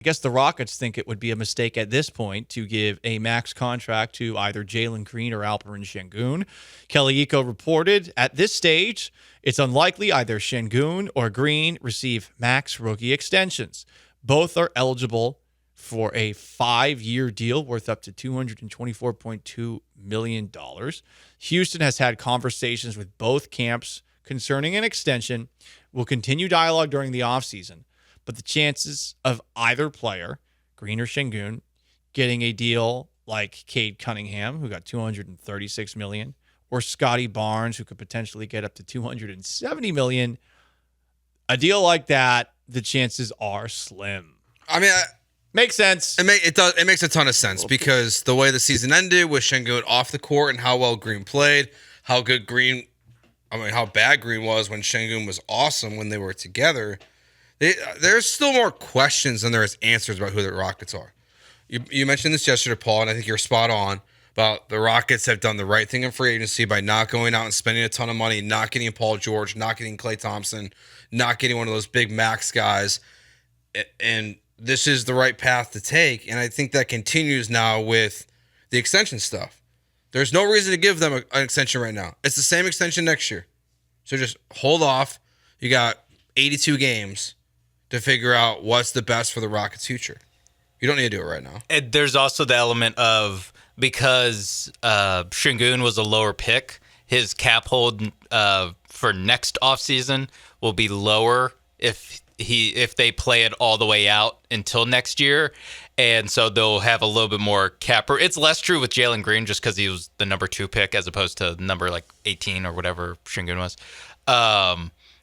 I guess the Rockets think it would be a mistake at this point to give a max contract to either Jalen Green or Alperen Şengün. Kelly Iko reported, at this stage, it's unlikely either Şengün or Green receive max rookie extensions. Both are eligible for a 5-year deal worth up to $224.2 million. Houston has had conversations with both camps concerning an extension. We'll continue dialogue during the offseason, but the chances of either player, Green or Şengün, getting a deal like Cade Cunningham, who got $236 million, or Scotty Barnes, who could potentially get up to $270 million, a deal like that, the chances are slim. I mean, makes sense. It makes a ton of sense because the way the season ended with Şengün off the court and how well Green played, how bad Green was when Şengün was awesome when they were together. There's still more questions than there is answers about who the Rockets are. You mentioned this yesterday, Paul, and I think you're spot on about the Rockets have done the right thing in free agency by not going out and spending a ton of money, not getting Paul George, not getting Klay Thompson, not getting one of those big max guys. And this is the right path to take. And I think that continues now with the extension stuff. There's no reason to give them an extension right now. It's the same extension next year. So just hold off. You got 82 games to figure out what's the best for the Rockets' future. You don't need to do it right now. And there's also the element of because Şengün was a lower pick, his cap hold for next offseason will be lower if they play it all the way out until next year. And so they'll have a little bit more cap. It's less true with Jalen Green just because he was the number 2 pick as opposed to number like 18 or whatever Şengün was.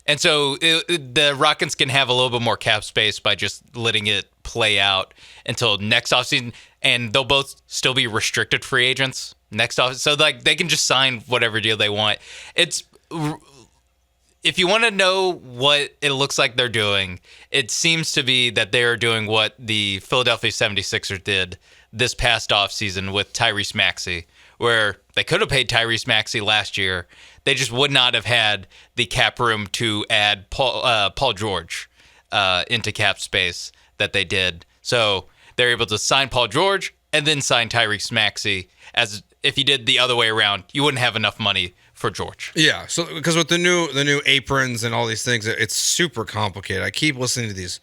And so the Rockets can have a little bit more cap space by just letting it play out until next offseason. And they'll both still be restricted free agents next offseason. So like they can just sign whatever deal they want. If you want to know what it looks like they're doing, it seems to be that they are doing what the Philadelphia 76ers did this past offseason with Tyrese Maxey, where they could have paid Tyrese Maxey last year. They just would not have had the cap room to add Paul George into cap space that they did. So they're able to sign Paul George and then sign Tyrese Maxey. As if you did the other way around, you wouldn't have enough money for George. Yeah, so because with the new aprons and all these things, it's super complicated. I keep listening to these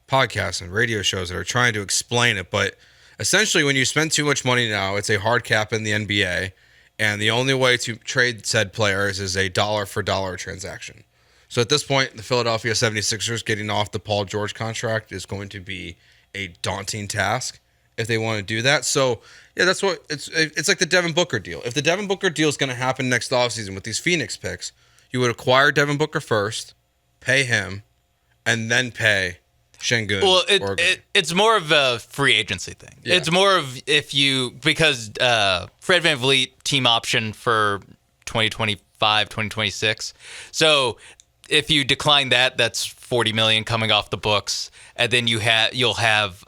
podcasts and radio shows that are trying to explain it, but essentially when you spend too much money now, it's a hard cap in the NBA, and the only way to trade said players is a dollar-for-dollar transaction. So at this point, the Philadelphia 76ers getting off the Paul George contract is going to be a daunting task if they want to do that. So yeah, that's what it's like the Devin Booker deal. If the Devin Booker deal is going to happen next offseason with these Phoenix picks, you would acquire Devin Booker first, pay him, and then pay Şengün. Well, it's more of a free agency thing. Yeah. It's more of because Fred VanVleet team option for 2025, 2026. So if you decline that, that's $40 million coming off the books, and then you'll have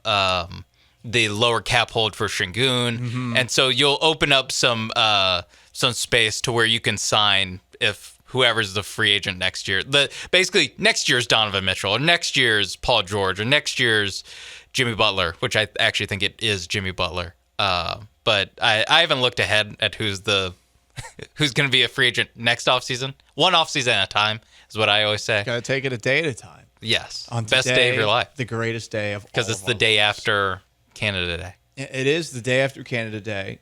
the lower cap hold for Şengün, and so you'll open up some space to where you can sign if whoever's the free agent next year. Basically next year's Donovan Mitchell, or next year's Paul George, or next year's Jimmy Butler, which I actually think it is Jimmy Butler. But I haven't looked ahead at who's going to be a free agent next offseason. One offseason at a time is what I always say. Got to take it a day at a time. Yes. On best day of your life. The greatest day of all. Because it's the day after Canada Day. It is the day after Canada Day.